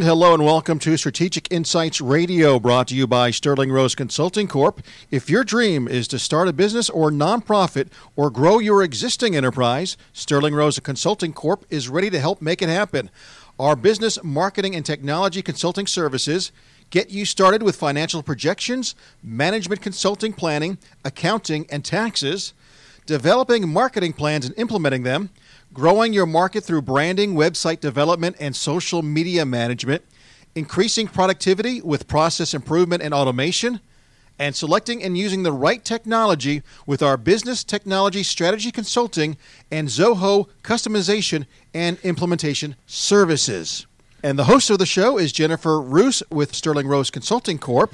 hello and welcome to Strategic Insights Radio, brought to you by Sterling Rose Consulting Corp. If your dream is to start a business or nonprofit or grow your existing enterprise, Sterling Rose Consulting Corp is ready to help make it happen. Our business, marketing, and technology consulting services get you started with financial projections, management consulting planning, accounting, and taxes, developing marketing plans and implementing them, growing your market through branding, website development, and social media management, increasing productivity with process improvement and automation, and selecting and using the right technology with our business technology strategy consulting and Zoho customization and implementation services. And the host of the show is Jennifer Roos with Sterling Rose Consulting Corp.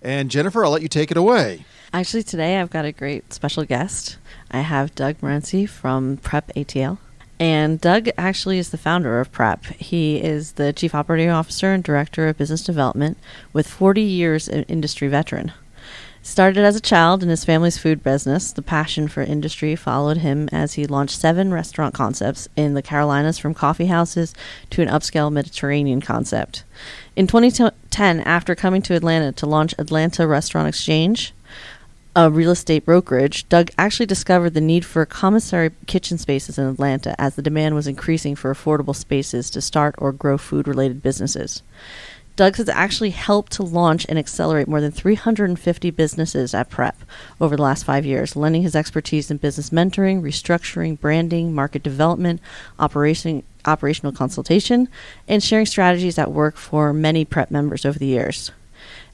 And Jennifer, I'll let you take it away. Actually, today I've got a great special guest. I have Doug Marranci from Prep ATL. And Doug actually is the founder of Prep. He is the Chief Operating Officer and Director of Business Development with 40 years of industry veteran. Started as a child in his family's food business, the passion for industry followed him as he launched 7 restaurant concepts in the Carolinas, from coffee houses to an upscale Mediterranean concept. In 2010, after coming to Atlanta to launch Atlanta Restaurant Exchange, a real estate brokerage, Doug actually discovered the need for commissary kitchen spaces in Atlanta as the demand was increasing for affordable spaces to start or grow food-related businesses. Doug has actually helped to launch and accelerate more than 350 businesses at Prep over the last 5 years, lending his expertise in business mentoring, restructuring, branding, market development, operational consultation, and sharing strategies that work for many Prep members over the years.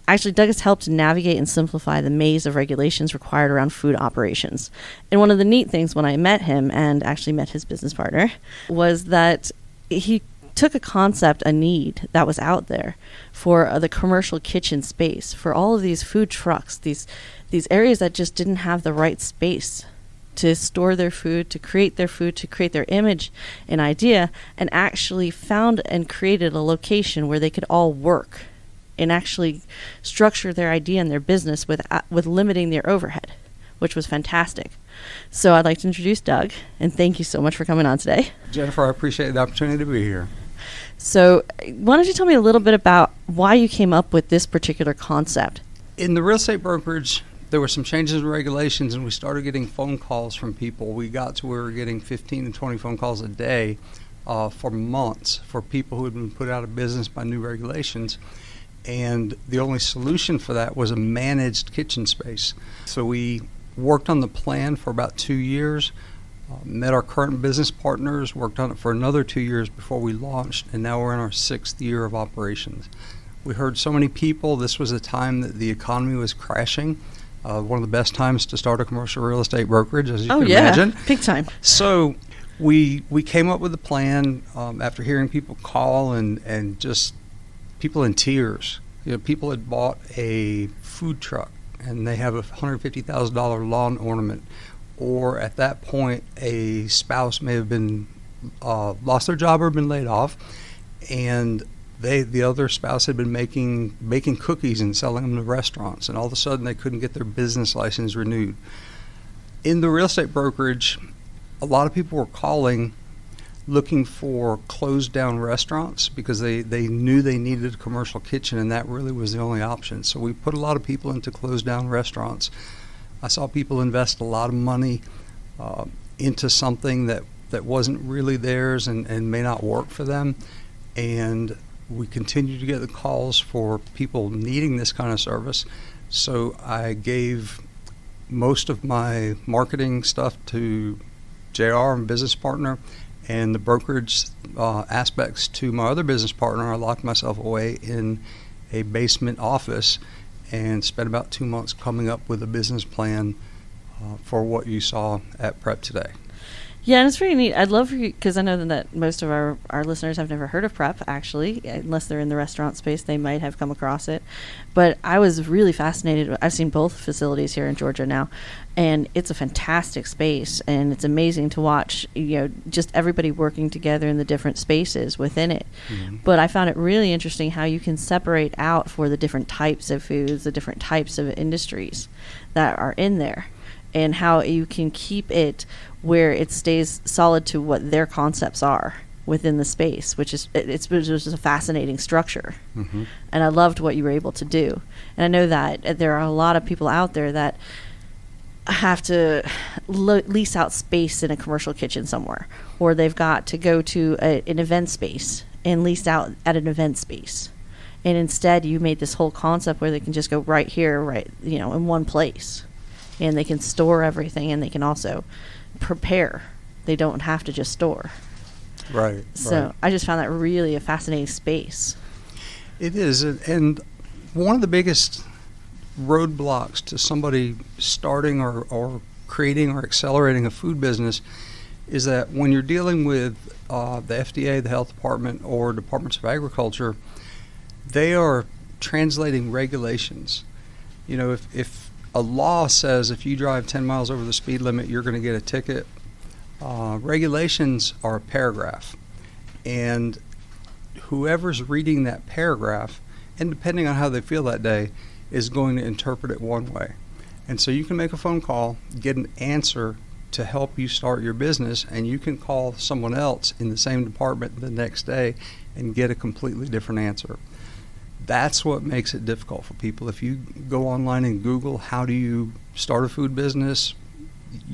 Actually, Doug has helped to navigate and simplify the maze of regulations required around food operations. And one of the neat things when I met him, and actually met his business partner, was that he took a concept, a need that was out there for the commercial kitchen space, for all of these food trucks, these areas that just didn't have the right space to store their food, to create their image and idea, and actually found and created a location where they could all work and actually structure their idea and their business with limiting their overhead, which was fantastic. So I'd like to introduce Doug, and thank you so much for coming on today. Jennifer, I appreciate the opportunity to be here. So why don't you tell me a little bit about why you came up with this particular concept? In the real estate brokerage, there were some changes in regulations, and we started getting phone calls from people. We got to where we were getting 15 to 20 phone calls a day for months for people who had been put out of business by new regulations. And the only solution for that was a managed kitchen space. So we worked on the plan for about 2 years, met our current business partners, worked on it for another 2 years before we launched, and now we're in our 6th year of operations. We heard so many people. This was a time that the economy was crashing, one of the best times to start a commercial real estate brokerage, as you can imagine. Oh, yeah, big time. So we came up with a plan after hearing people call and just people in tears. You know, people had bought a food truck and they have a $150,000 lawn ornament, or at that point a spouse may have been lost their job or been laid off, and the other spouse had been baking cookies and selling them to restaurants, and all of a sudden they couldn't get their business license renewed. In the real estate brokerage, a lot of people were calling looking for closed down restaurants because they knew they needed a commercial kitchen, and that really was the only option. So we put a lot of people into closed down restaurants. I saw people invest a lot of money into something that wasn't really theirs and may not work for them. And we continued to get the calls for people needing this kind of service. So I gave most of my marketing stuff to JR, my business partner, and the brokerage aspects to my other business partner. I locked myself away in a basement office and spent about 2 months coming up with a business plan for what you saw at Prep today. Yeah, and it's pretty neat. I'd love for you, because I know that most of our listeners have never heard of Prep, actually. Unless they're in the restaurant space, they might have come across it. But I was really fascinated. I've seen both facilities here in Georgia now, and it's a fantastic space, and it's amazing to watch, just everybody working together in the different spaces within it. Mm-hmm. But I found it really interesting how you can separate out for the different types of foods, the different types of industries that are in there, and how you can keep it where it stays solid to what their concepts are, within the space, which is it's just a fascinating structure. Mm-hmm. And I loved what you were able to do. And I know that there are a lot of people out there that have to lease out space in a commercial kitchen somewhere, or they've got to go to an event space and lease out at an event space. And instead, you made this whole concept where they can just go right here, right, in one place, and they can store everything, and they can also prepare. They don't have to just store. Right. So right. I just found that really a fascinating space. It is, and one of the biggest roadblocks to somebody starting or creating or accelerating a food business is that when you're dealing with the FDA, the health department, or departments of agriculture, they are translating regulations. If a law says if you drive 10 miles over the speed limit, you're going to get a ticket, regulations are a paragraph. And whoever's reading that paragraph, and depending on how they feel that day, is going to interpret it one way. And so you can make a phone call, get an answer to help you start your business, and you can call someone else in the same department the next day and get a completely different answer. That's what makes it difficult for people. If you go online and Google how do you start a food business,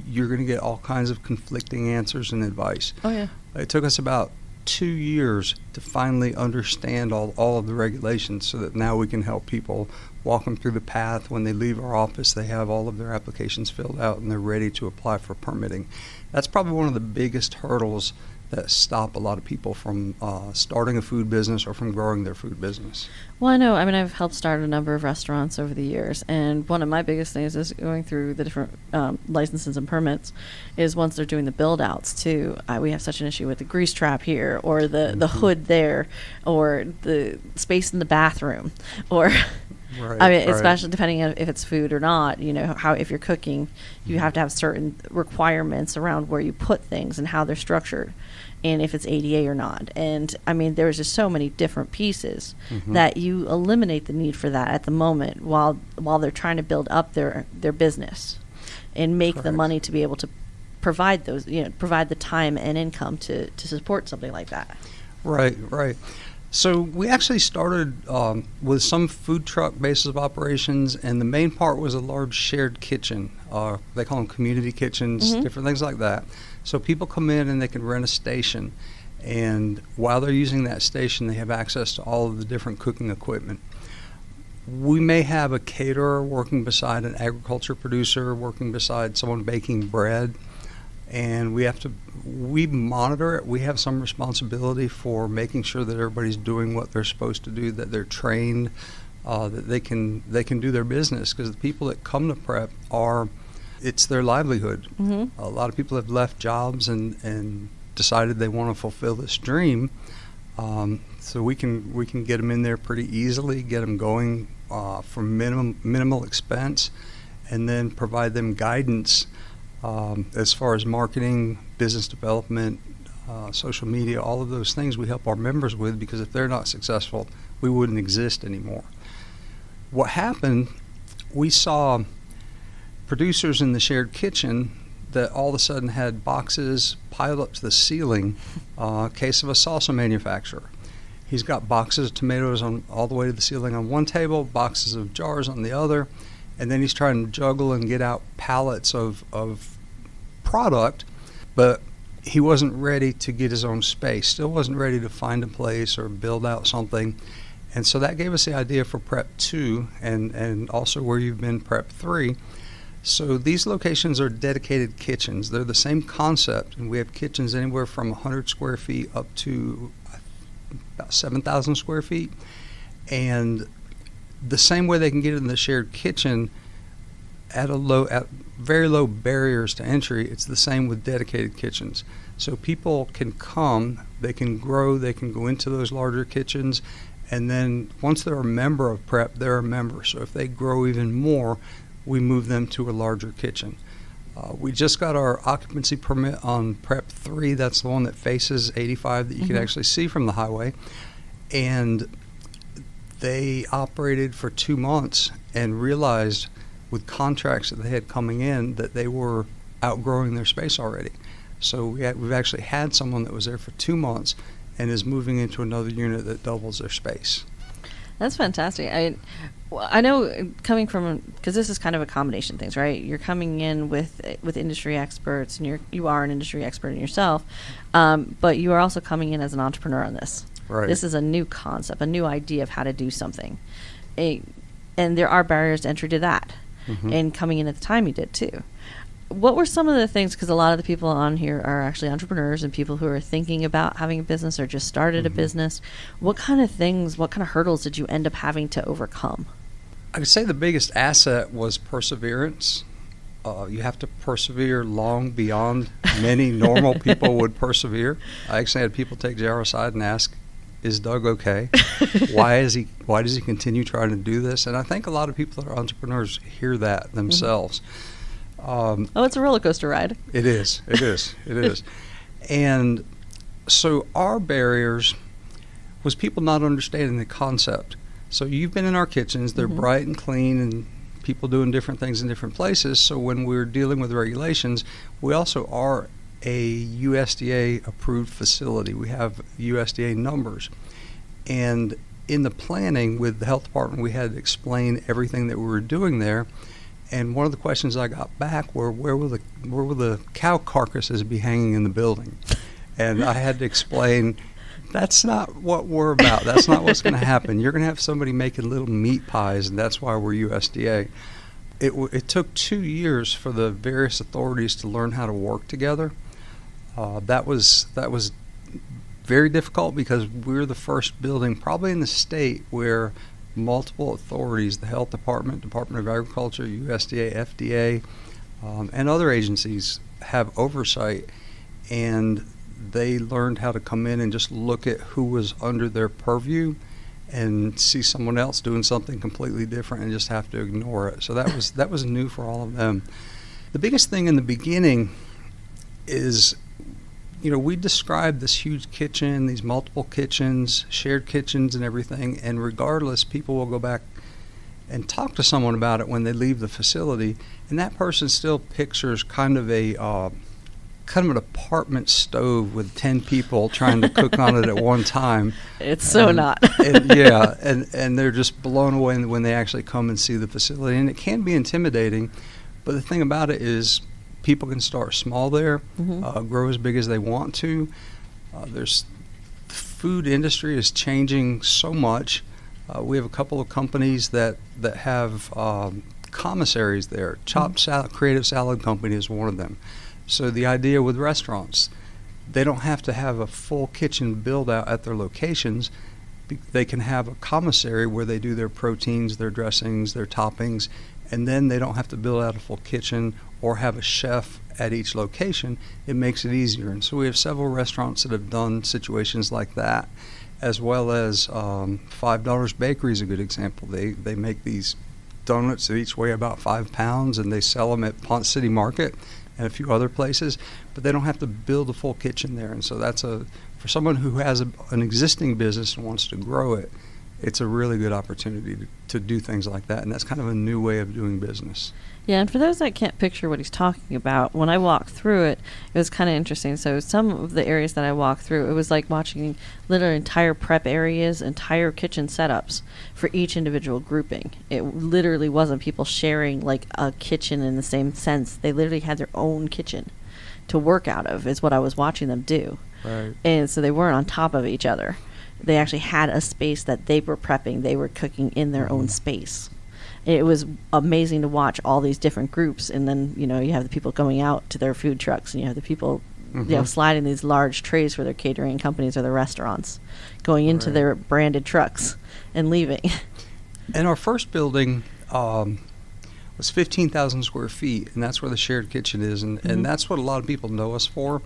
you're going to get all kinds of conflicting answers and advice. Oh, yeah. It took us about 2 years to finally understand all of the regulations so that now we can help people, walk them through the path. When they leave our office, they have all of their applications filled out and they're ready to apply for permitting. That's probably one of the biggest hurdles that stop a lot of people from starting a food business or from growing their food business. Well, I know. I mean, I've helped start a number of restaurants over the years, and one of my biggest things is going through the different licenses and permits is once they're doing the build-outs, too. We have such an issue with the grease trap here, or the hood there, or the space in the bathroom, or... Right, I mean, right. especially depending on if it's food or not, how if you're cooking, you have to have certain requirements around where you put things and how they're structured, and if it's ADA or not. And I mean, there's just so many different pieces that you eliminate the need for that at the moment while they're trying to build up their business and make the Correct. money to be able to provide those, provide the time and income to support something like that. Right. So we actually started with some food truck basis of operations, and the main part was a large shared kitchen. They call them community kitchens, different things like that. So people come in and they can rent a station, and while they're using that station, they have access to all of the different cooking equipment. We may have a caterer working beside an agriculture producer, working beside someone baking bread, and we monitor it. We have some responsibility for making sure that everybody's doing what they're supposed to do, that they're trained, that they can do their business, because the people that come to prep it's their livelihood. A lot of people have left jobs and decided they want to fulfill this dream, so we can get them in there pretty easily, get them going for minimal expense, and then provide them guidance as far as marketing, business development, social media, all of those things we help our members with, because if they're not successful, we wouldn't exist anymore. What happened, we saw producers in the shared kitchen that all of a sudden had boxes piled up to the ceiling. Case of a salsa manufacturer. He's got boxes of tomatoes all the way to the ceiling on one table, boxes of jars on the other, and then he's trying to juggle and get out pallets of product, but he wasn't ready to get his own space, still wasn't ready to find a place or build out something. And so that gave us the idea for Prep 2 and also where you've been Prep 3. So these locations are dedicated kitchens. They're the same concept, and we have kitchens anywhere from 100 square feet up to about 7,000 square feet. And the same way they can get in the shared kitchen at very low barriers to entry, it's the same with dedicated kitchens. So people can come, they can grow, they can go into those larger kitchens, and then once they're a member of Prep, they're a member. So if they grow even more, we move them to a larger kitchen. We just got our occupancy permit on Prep 3. That's the one that faces 85 that you can actually see from the highway. And they operated for 2 months and realized with contracts that they had coming in that they were outgrowing their space already. So we've actually had someone that was there for 2 months and is moving into another unit that doubles their space. That's fantastic. I know coming from, because this is kind of a combination things, right? You're coming in with industry experts, and you are an industry expert in yourself, but you are also coming in as an entrepreneur on this. Right. This is a new concept, a new idea of how to do something, and there are barriers to entry to that. Mm-hmm. And coming in at the time you did too. What were some of the things, because a lot of the people on here are actually entrepreneurs and people who are thinking about having a business or just started a business. What kind of hurdles did you end up having to overcome? I would say the biggest asset was perseverance. You have to persevere long beyond many normal people would persevere. I actually had people take JR aside and ask, is Doug okay? Why does he continue trying to do this? And I think a lot of people that are entrepreneurs hear that themselves. It's a roller coaster ride. It is. And so our barriers was people not understanding the concept. So you've been in our kitchens. They're bright and clean and people doing different things in different places. So when we're dealing with regulations, we also are a USDA approved facility. We have USDA numbers. And in the planning with the health department, we had to explain everything that we were doing there. And one of the questions I got back were, where will the cow carcasses be hanging in the building? And I had to explain, that's not what we're about. That's not what's going to happen. You're going to have somebody making little meat pies, and that's why we're USDA. It took 2 years for the various authorities to learn how to work together. That was very difficult because we're the first building probably in the state where multiple authorities, the health department, Department of Agriculture, USDA, FDA, and other agencies have oversight, and they learned how to come in and just look at who was under their purview and see someone else doing something completely different and just have to ignore it. So that was new for all of them. The biggest thing in the beginning is, we described this huge kitchen, these multiple kitchens, shared kitchens and everything, and regardless, people will go back and talk to someone about it when they leave the facility, and that person still pictures kind of an apartment stove with 10 people trying to cook on it at one time. It's so not. and they're just blown away when they actually come and see the facility, and it can be intimidating, but the thing about it is people can start small there, grow as big as they want to. The food industry is changing so much. We have a couple of companies that have commissaries there. Chopped Salad, Creative Salad Company is one of them. So the idea with restaurants, they don't have to have a full kitchen build out at their locations. They can have a commissary where they do their proteins, their dressings, their toppings, and then they don't have to build out a full kitchen or have a chef at each location. It makes it easier. And so we have several restaurants that have done situations like that, as well as $5 Bakery is a good example. They make these donuts that each weigh about 5 pounds, and they sell them at Ponce City Market and a few other places, but they don't have to build a full kitchen there. And so for someone who has an existing business and wants to grow it, it's a really good opportunity to do things like that, and that's kind of a new way of doing business. Yeah, and for those that can't picture what he's talking about, when I walked through it, it was kind of interesting. So some of the areas that I walked through, it was like watching literally entire prep areas, entire kitchen setups for each individual grouping. It literally wasn't people sharing like a kitchen in the same sense. They literally had their own kitchen to work out of, is what I was watching them do. Right. And so they weren't on top of each other. They actually had a space that they were prepping. They were cooking in their own space. It was amazing to watch all these different groups, and then you have the people going out to their food trucks, and you have the people sliding these large trays for their catering companies or their restaurants, going into their branded trucks and leaving. And our first building was 15,000 square feet, and that's where the shared kitchen is, and that's what a lot of people know us for.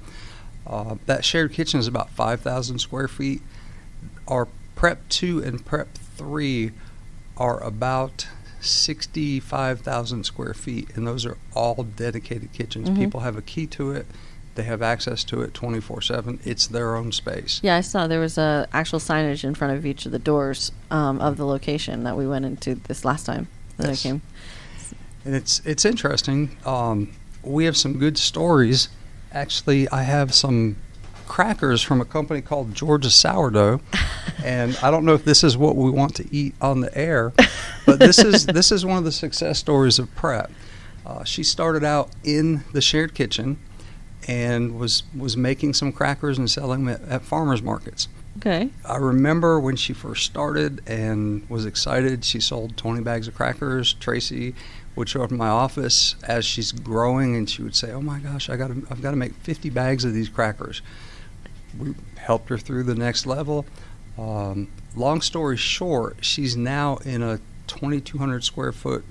That shared kitchen is about 5,000 square feet. Our Prep 2 and Prep 3 are about 65,000 square feet, and those are all dedicated kitchens. People have a key to it. They have access to it 24/7. It's their own space. Yeah, I saw there was actual signage in front of each of the doors of the location that we went into this last time that I came. And it's interesting. We have some good stories Actually, I have some crackers from a company called Georgia Sourdough, and I don't know if this is what we want to eat on the air, but this is one of the success stories of Prep. She started out in the shared kitchen and was making some crackers and selling them at farmers markets. Okay. I remember when she first started and was excited. She sold 20 bags of crackers. Tracy would show up in my office as she's growing, and she would say, "Oh my gosh, I've got to make 50 bags of these crackers." We helped her through the next level. Long story short, she's now in a 2,200 square foot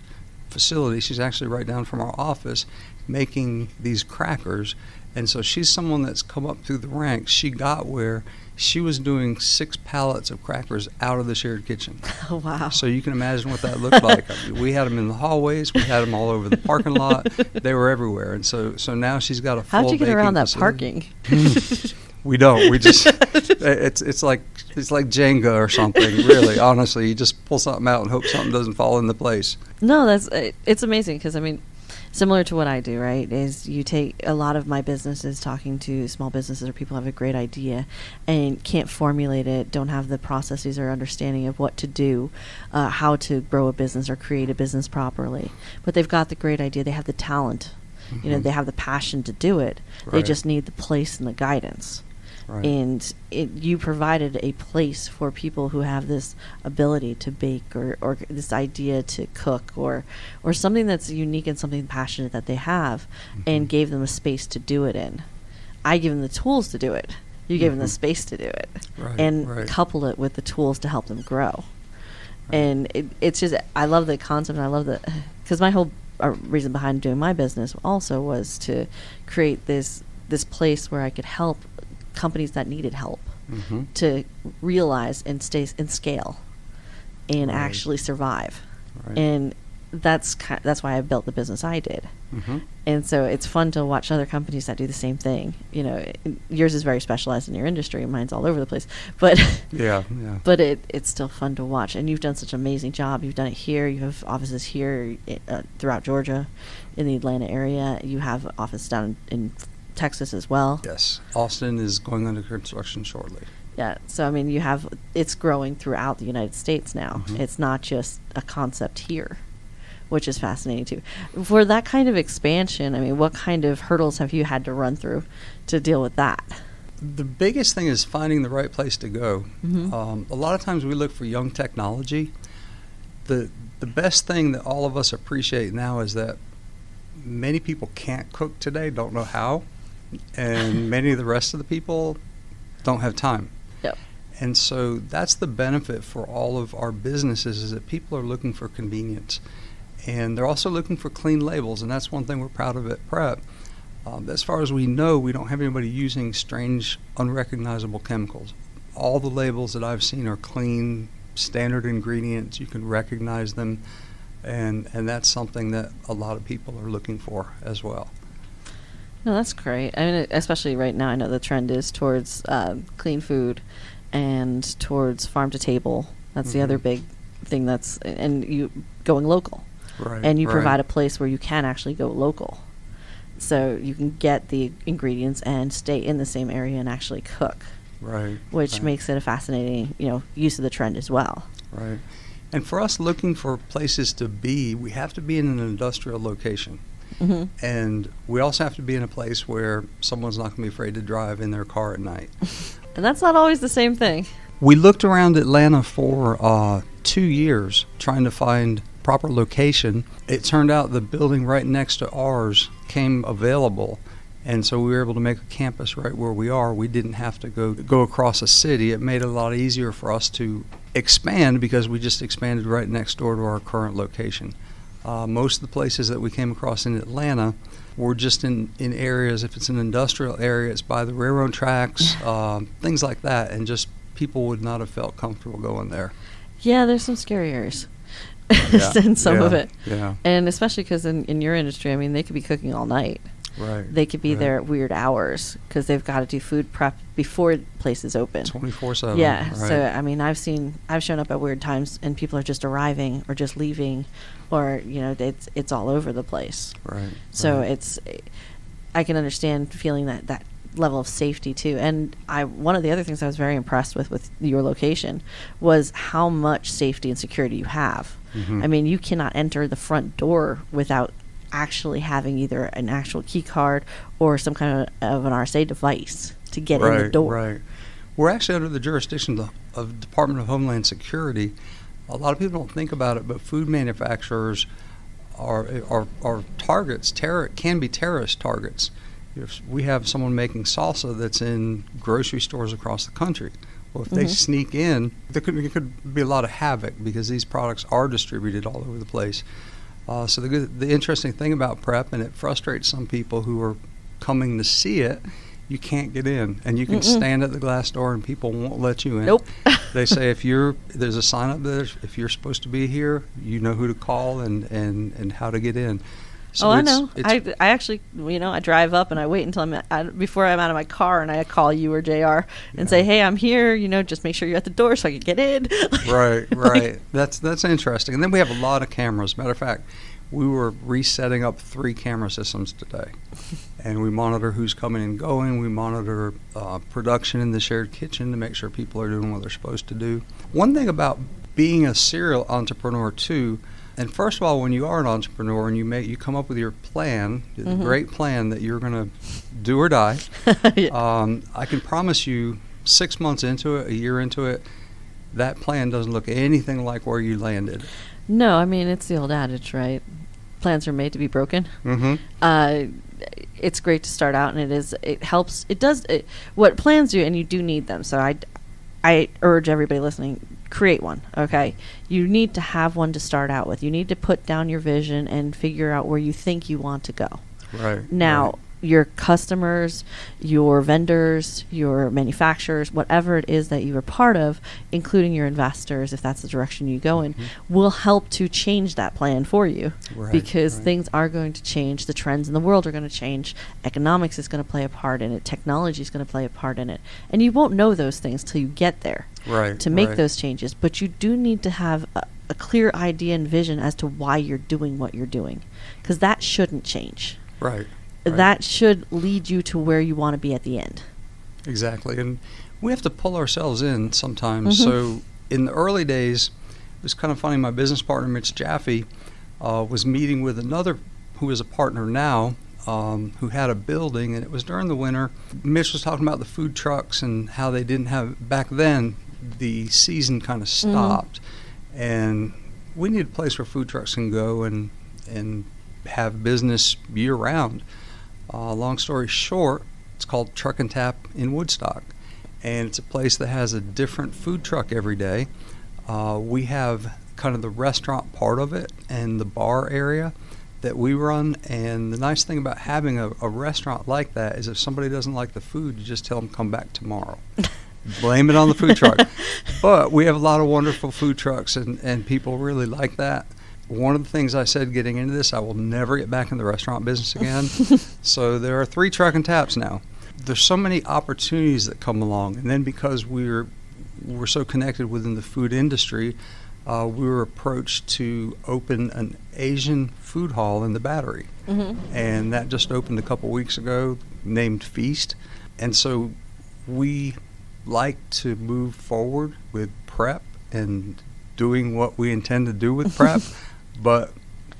facility. She's actually right down from our office making these crackers. And so she's someone that's come up through the ranks. She got where she was doing 6 pallets of crackers out of the shared kitchen. Oh, wow. So you can imagine what that looked like. I mean, we had them in the hallways. We had them all over the parking lot. They were everywhere. And so now she's got a full How'd you get around that facility. parking? We don't. We just it's like Jenga or something. Really, honestly, you just pull something out and hope something doesn't fall into place. No, it's amazing because, I mean, similar to what I do, right, is you take a lot of my business is talking to small businesses or people who have a great idea and can't formulate it, don't have the processes or understanding of what to do, how to grow a business or create a business properly. But they've got the great idea. They have the talent. Mm-hmm. You know, they have the passion to do it. Right. They just need the place and the guidance. Right. And you provided a place for people who have this ability to bake or this idea to cook or something that's unique and something passionate that they have, and gave them a space to do it in. I give them the tools to do it. You gave them the space to do it. Right, and right. couple it with the tools to help them grow. Right. And it's just, I love the concept, and I love because my whole reason behind doing my business also was to create this place where I could help companies that needed help to realize and stay and scale and Right. actually survive. Right. And that's why I built the business I did. And so it's fun to watch other companies that do the same thing. You know, yours is very specialized in your industry, and mine's all over the place. But Yeah. but it's still fun to watch. And you've done such an amazing job. You've done it here. You have offices here throughout Georgia, in the Atlanta area. You have an office down in Texas as well. Yes. Austin is going under construction shortly. Yeah. So, I mean, it's growing throughout the United States now. It's not just a concept here, which is fascinating too. For that kind of expansion, I mean, what kind of hurdles have you had to run through to deal with that? The biggest thing is finding the right place to go. A lot of times we look for young technology. The best thing that all of us appreciate now is that many people can't cook today, don't know how, and many of the rest of the people don't have time. Yep. And so that's the benefit for all of our businesses, is that people are looking for convenience. And they're also looking for clean labels, and that's one thing we're proud of at Prep. As far as we know, we don't have anybody using strange, unrecognizable chemicals. All the labels that I've seen are clean, standard ingredients. You can recognize them, and that's something that a lot of people are looking for as well. No, that's great. I mean, especially right now, I know the trend is towards clean food and towards farm to table. That's the other big thing and you going local. Right. And you right. provide a place where you can actually go local. So you can get the ingredients and stay in the same area and actually cook. Right. Which right. makes it a fascinating, use of the trend as well. Right. And for us looking for places to be, we have to be in an industrial location. And we also have to be in a place where someone's not going to be afraid to drive in their car at night. And that's not always the same thing. We looked around Atlanta for 2 years trying to find proper location. It turned out the building right next to ours came available, and so we were able to make a campus right where we are. We didn't have to go across a city. It made it a lot easier for us to expand because we just expanded right next door to our current location. Most of the places that we came across in Atlanta were just in areas, if it's an industrial area, it's by the railroad tracks, things like that, and just people would not have felt comfortable going there. Yeah, there's some scary areas Yeah. in some of it. Yeah. And especially because in your industry, I mean, they could be cooking all night. Right. They could be right. there at weird hours because they've got to do food prep before places open. 24/7. Yeah. Right. So, I mean, I've shown up at weird times and people are just arriving or just leaving, or, it's all over the place. Right. So right. I can understand feeling that level of safety too. And one of the other things I was very impressed with your location was how much safety and security you have. I mean, you cannot enter the front door without actually having either an actual key card or some kind of an RSA device to get in the door. Right. We're actually under the jurisdiction of Department of Homeland Security. A lot of people don't think about it, but food manufacturers are targets. Can be terrorist targets. If we have someone making salsa that's in grocery stores across the country. Well, if they sneak in, there could be a lot of havoc because these products are distributed all over the place. So the interesting thing about prep, and it frustrates some people who are coming to see it, you can't get in, and you can stand at the glass door and people won't let you in. Nope. They say there's a sign up there, if you're supposed to be here, you know who to call and how to get in. So I know. I actually, I drive up and I wait until before I'm out of my car, and I call you or JR and say, hey, I'm here, just make sure you're at the door so I can get in. Right. That's interesting. And then we have a lot of cameras. Matter of fact, we were resetting up 3 camera systems today. And we monitor who's coming and going. We monitor production in the shared kitchen to make sure people are doing what they're supposed to do. One thing about being a serial entrepreneur, too, and first of all, when you are an entrepreneur and you come up with your plan, the great plan that you're going to do or die, I can promise you 6 months into it, a year into it, that plan doesn't look anything like where you landed. No, I mean, it's the old adage, right? Plans are made to be broken. It's great to start out, and it helps. What plans do, and you do need them. So I urge everybody listening, create one, okay? You need to have one to start out with. You need to put down your vision and figure out where you think you want to go. Right. Now, your customers, your vendors, your manufacturers, whatever it is that you are part of, including your investors, if that's the direction you go in, will help to change that plan for you. Because things are going to change. The trends in the world are going to change. Economics is going to play a part in it. Technology is going to play a part in it. And you won't know those things till you get there to make those changes. But you do need to have a clear idea and vision as to why you're doing what you're doing. Because that shouldn't change. Right. That should lead you to where you want to be at the end. Exactly. And we have to pull ourselves in sometimes. So in the early days, it was kind of funny. My business partner, Mitch Jaffe, was meeting with another who is a partner now, who had a building, and it was during the winter. Mitch was talking about the food trucks and how they didn't have, back then, the season kind of stopped. And we need a place where food trucks can go and have business year-round. Long story short, it's called Truck and Tap in Woodstock, and it's a place that has a different food truck every day. We have kind of the restaurant part of it and the bar area that we run, and the nice thing about having a restaurant like that is if somebody doesn't like the food, you just tell them come back tomorrow. Blame it on the food truck. But we have a lot of wonderful food trucks, and people really like that. One of the things I said getting into this, I will never get back in the restaurant business again. So there are 3 Truck and Taps now. There's so many opportunities that come along, and then because we're so connected within the food industry, we were approached to open an Asian food hall in the Battery, and that just opened a couple weeks ago, named Feast. And so we like to move forward with prep and doing what we intend to do with prep. But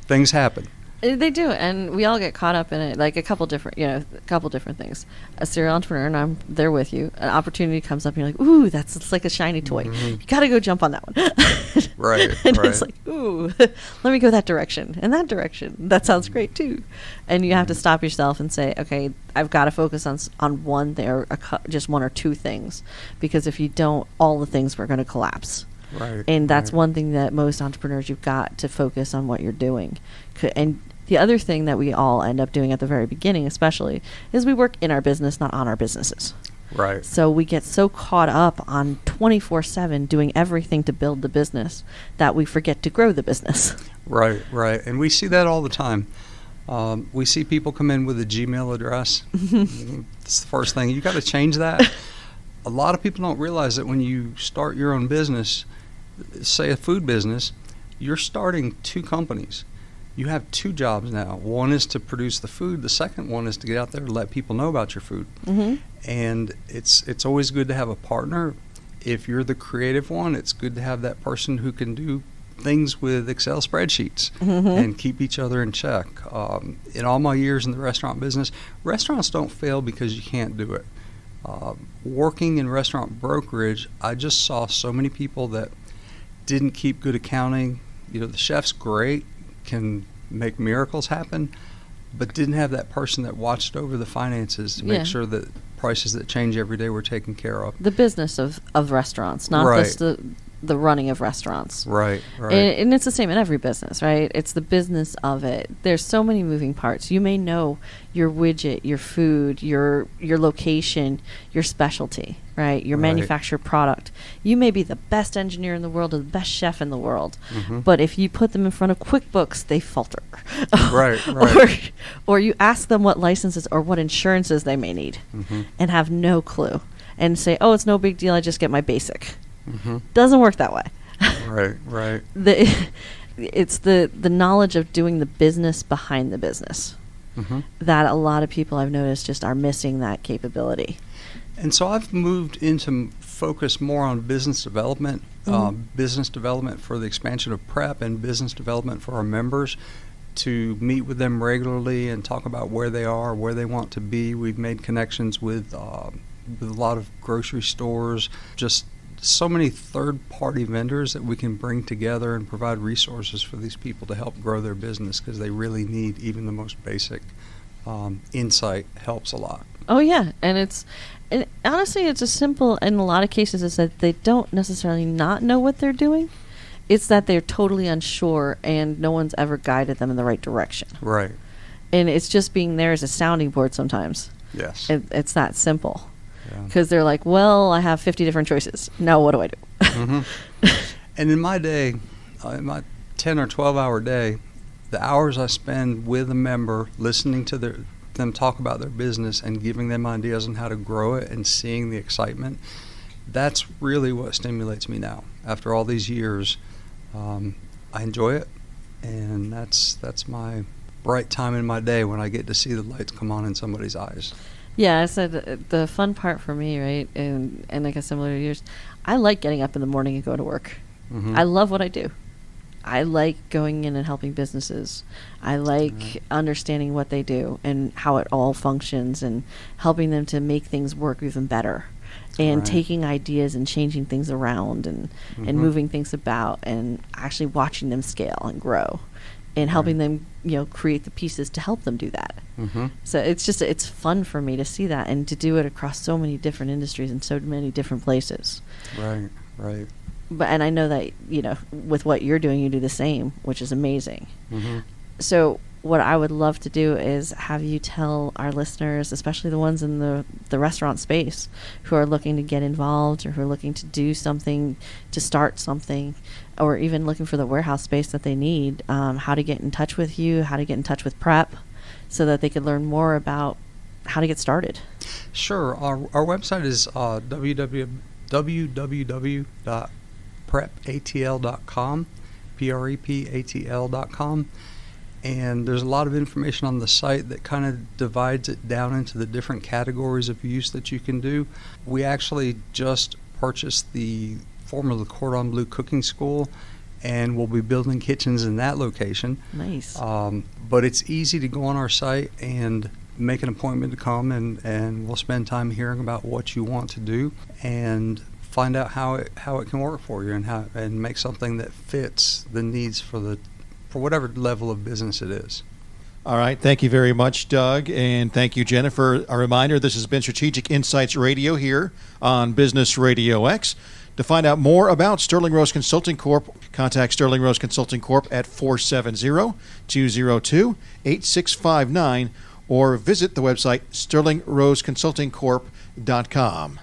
things happen. They do, and we all get caught up in it. Like a couple different things. A serial entrepreneur, and I'm there with you. An opportunity comes up, and you're like, "Ooh, it's like a shiny toy. You got to go jump on that one." Right. And it's like, "Ooh, let me go that direction and that direction. That sounds great too." And you have to stop yourself and say, "Okay, I've got to focus on one thing, or just one or 2 things, because if you don't, all the things are going to collapse." Right. And that's one thing that most entrepreneurs, you've got to focus on what you're doing. And the other thing that we all end up doing at the very beginning, especially, is we work in our business, not on our businesses. Right. So we get so caught up on 24/7 doing everything to build the business that we forget to grow the business. Right. And we see that all the time. We see people come in with a Gmail address. It's the first thing. You got to change that. A lot of people don't realize that when you start your own business, say a food business, you're starting 2 companies. you have two jobs now. One is to produce the food. The second one is to get out there and let people know about your food. Mm-hmm. And it's always good to have a partner. If you're the creative one, it's good to have that person who can do things with Excel spreadsheets and keep each other in check. In all my years in the restaurant business, restaurants don't fail because you can't do it. Working in restaurant brokerage, I just saw so many people that didn't keep good accounting. The chef's great, can make miracles happen, but didn't have that person that watched over the finances to make sure that prices that change every day were taken care of. The business of restaurants, not just the running of restaurants. Right. And it's the same in every business, right? It's the business of it. There's so many moving parts. You may know your widget, your food, your location, your specialty, right? Your manufactured product. You may be the best engineer in the world or the best chef in the world, but if you put them in front of QuickBooks, they falter. Right. Or you ask them what licenses or what insurances they may need and have no clue and say, oh, it's no big deal, I just get my basic. Doesn't work that way. Right. It's the knowledge of doing the business behind the business that a lot of people I've noticed just are missing that capability. And so I've moved into focus more on business development, business development for the expansion of Prep and business development for our members, to meet with them regularly and talk about where they are, where they want to be. We've made connections with a lot of grocery stores, just so many third-party vendors that we can bring together and provide resources for these people to help grow their business, because they really need even the most basic insight helps a lot. Oh, yeah. And honestly, it's as simple in a lot of cases as that they don't necessarily not know what they're doing. It's that they're totally unsure and no one's ever guided them in the right direction. Right. And it's just being there as a sounding board sometimes. Yes. It's that simple. Because they're like, well, I have 50 different choices. Now what do I do? And in my day, in my 10 or 12-hour day, the hours I spend with a member, listening to them talk about their business and giving them ideas on how to grow it and seeing the excitement, that's really what stimulates me now. After all these years, I enjoy it, and that's my bright time in my day when I get to see the lights come on in somebody's eyes. Yeah, I said the fun part for me, right, and like a similar years, I like getting up in the morning and go to work. I love what I do. I like going in and helping businesses. I like understanding what they do and how it all functions and helping them to make things work even better. And taking ideas and changing things around and moving things about and actually watching them scale and grow and helping them, create the pieces to help them do that. So it's fun for me to see that and to do it across so many different industries and so many different places. Right. And I know that, with what you're doing, you do the same, which is amazing. So what I would love to do is have you tell our listeners, especially the ones in the restaurant space who are looking to get involved or who are looking to do something, to start something, or even looking for the warehouse space that they need, how to get in touch with you, how to get in touch with Prep, so that they could learn more about how to get started. Sure. Our website is www.prepatl.com, prepatl.com. And there's a lot of information on the site that kind of divides it down into the different categories of use that you can do. We actually just purchased the former Cordon Bleu Cooking School, and we'll be building kitchens in that location. Nice. But it's easy to go on our site and make an appointment to come, and we'll spend time hearing about what you want to do and find out how it can work for you and make something that fits the needs for whatever level of business it is. All right. Thank you very much, Doug. And thank you, Jennifer. A reminder, this has been Strategic Insights Radio here on Business RadioX. To find out more about Sterling Rose Consulting Corp., contact Sterling Rose Consulting Corp. at 470-202-8659 or visit the website sterlingroseconsultingcorp.com.